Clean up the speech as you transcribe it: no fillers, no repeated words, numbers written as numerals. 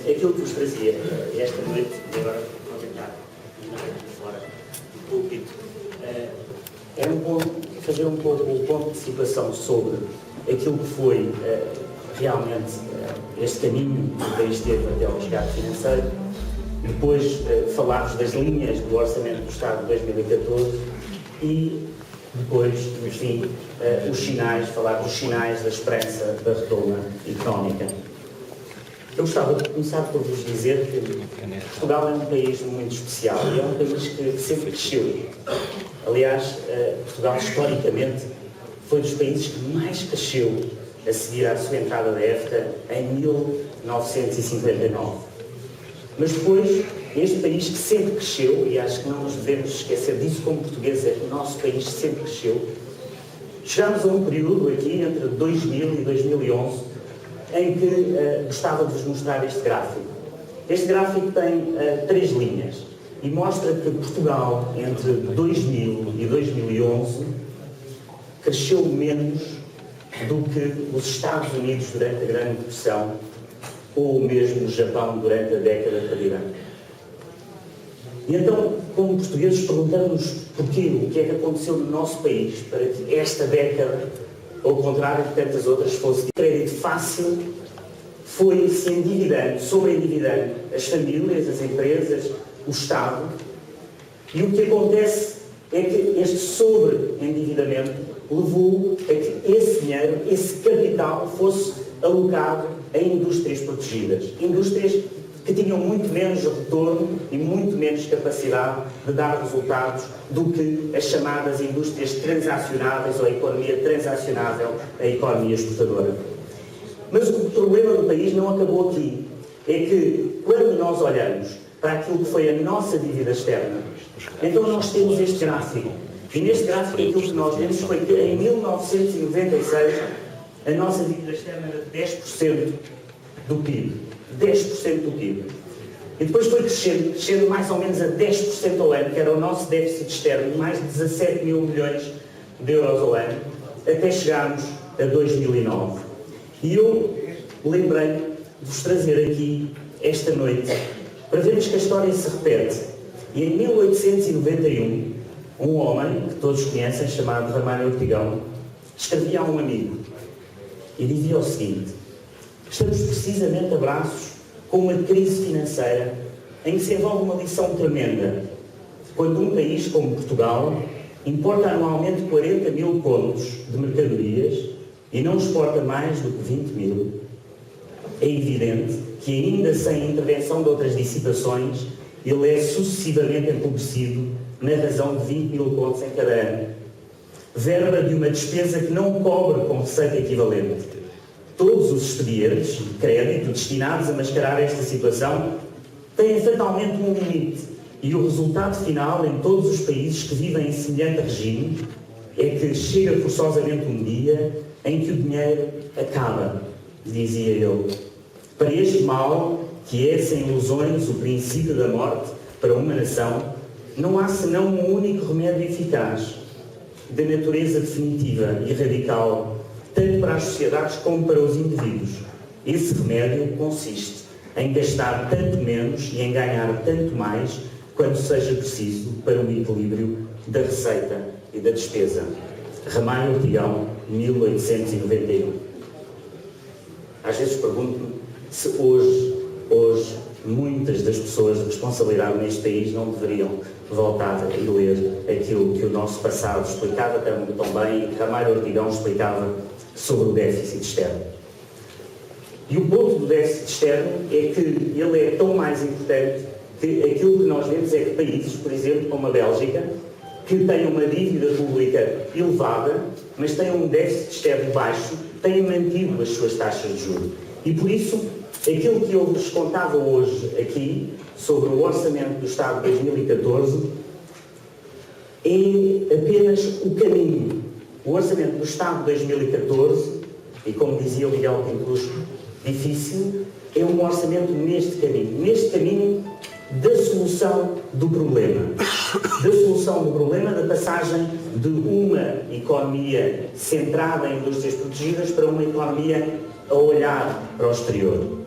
Aquilo que vos trazia esta noite, e agora vou tentar fora do púlpito, era fazer um pouco o ponto de situação sobre aquilo que foi realmente este caminho que o país teve até ao resgate financeiro, depois falar-vos das linhas do Orçamento do Estado de 2014 e depois, no fim, os sinais, falar dos sinais da esperança da retoma económica. Eu gostava de começar por vos dizer que Portugal é um país muito especial e é um país que sempre cresceu. Aliás, Portugal historicamente foi dos países que mais cresceu a seguir à sua entrada da EFTA em 1959. Mas depois, este país que sempre cresceu, e acho que não nos devemos esquecer disso como portugueses, é que o nosso país sempre cresceu, chegámos a um período aqui entre 2000 e 2011 em que gostava de vos mostrar este gráfico. Este gráfico tem 3 linhas e mostra que Portugal, entre 2000 e 2011, cresceu menos do que os Estados Unidos durante a Grande Depressão ou mesmo o Japão durante a década perdida. E então, como portugueses, perguntamos porquê, o que é que aconteceu no nosso país para que esta década, ao contrário de tantas outras, fosse de crédito fácil, foi se endividando, sobreendividando as famílias, as empresas, o Estado. E o que acontece é que este sobreendividamento levou a que esse dinheiro, esse capital, fosse alocado em indústrias protegidas. Indústrias que tinham muito menos retorno e muito menos capacidade de dar resultados do que as chamadas indústrias transacionáveis ou a economia transacionável, a economia exportadora. Mas o problema do país não acabou aqui. É que, quando nós olhamos para aquilo que foi a nossa dívida externa, então nós temos este gráfico. E neste gráfico aquilo que nós vemos foi que em 1996 a nossa dívida externa era de 10% do PIB. 10% do PIB. E depois foi crescendo mais ou menos a 10% ao ano, que era o nosso déficit externo, mais de 17 mil milhões de euros ao ano, até chegarmos a 2009. E eu lembrei de vos trazer aqui, esta noite, para vermos que a história se repete. E em 1891, um homem, que todos conhecem, chamado Ramalho Ortigão, escrevia a um amigo e dizia o seguinte: estamos precisamente a braços com uma crise financeira em que se envolve uma lição tremenda. Quando um país como Portugal importa anualmente 40 mil contos de mercadorias e não exporta mais do que 20 mil, é evidente que ainda sem intervenção de outras dissipações, ele é sucessivamente empobrecido na razão de 20 mil contos em cada ano. Verba de uma despesa que não cobre com receita equivalente. Todos os expedientes de crédito destinados a mascarar esta situação têm fatalmente um limite e o resultado final em todos os países que vivem em semelhante regime é que chega forçosamente um dia em que o dinheiro acaba, dizia ele. Para este mal, que é sem ilusões o princípio da morte para uma nação, não há senão um único remédio eficaz, de natureza definitiva e radical, tanto para as sociedades como para os indivíduos. Esse remédio consiste em gastar tanto menos e em ganhar tanto mais quanto seja preciso para o equilíbrio da receita e da despesa. Ramalho Ortigão, 1891. Às vezes pergunto-me se hoje muitas das pessoas de responsabilidade neste país não deveriam voltar a ler aquilo que o nosso passado explicava tão bem e que Ramalho Ortigão explicava sobre o déficit externo. E o ponto do déficit externo é que ele é tão mais importante que aquilo que nós vemos é que países, por exemplo, como a Bélgica, que têm uma dívida pública elevada, mas têm um déficit externo baixo, têm mantido as suas taxas de juros. E por isso, aquilo que eu vos contava hoje aqui, sobre o Orçamento do Estado de 2014, é apenas o caminho. O Orçamento do Estado de 2014, e como dizia o Miguel Pintusco, difícil, é um orçamento neste caminho da solução do problema. Da solução do problema, da passagem de uma economia centrada em indústrias protegidas para uma economia a olhar para o exterior.